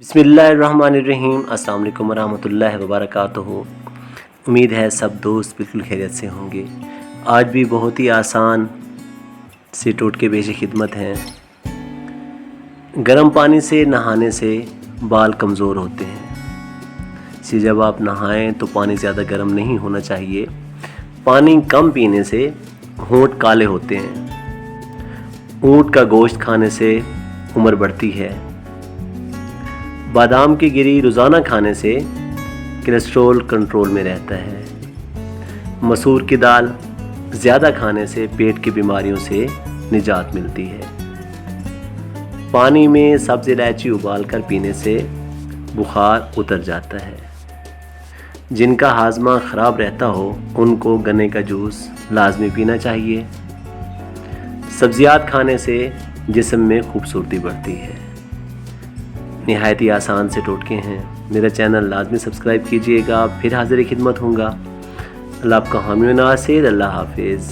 बिस्मिल्लाहिर्रहमानिर्रहीम। अस्सलाम वालेकुम वरहमतुल्लाहि वबरकातुहू। उम्मीद है सब दोस्त बिल्कुल खैरियत से होंगे। आज भी बहुत ही आसान से टोटके पेश खिदमत हैं। गर्म पानी से नहाने से बाल कमज़ोर होते हैं। इसलिए जब आप नहाएं तो पानी ज़्यादा गर्म नहीं होना चाहिए। पानी कम पीने से होंठ काले होते हैं। ऊँट का गोश्त खाने से उम्र बढ़ती है। बादाम की गिरी रोज़ाना खाने से कोलेस्ट्रॉल कंट्रोल में रहता है। मसूर की दाल ज़्यादा खाने से पेट की बीमारियों से निजात मिलती है। पानी में सब्ज़ इलायची उबाल कर पीने से बुखार उतर जाता है। जिनका हाजमा ख़राब रहता हो उनको गन्ने का जूस लाजमी पीना चाहिए। सब्ज़ियात खाने से जिस्म में खूबसूरती बढ़ती है। निहायत ही आसान से टोटके हैं। मेरा चैनल लाजमी सब्सक्राइब कीजिएगा। फिर हाज़िर खिदमत होऊंगा। अल्लाह आपका हामी व नासिर। अल्लाह हाफिज़।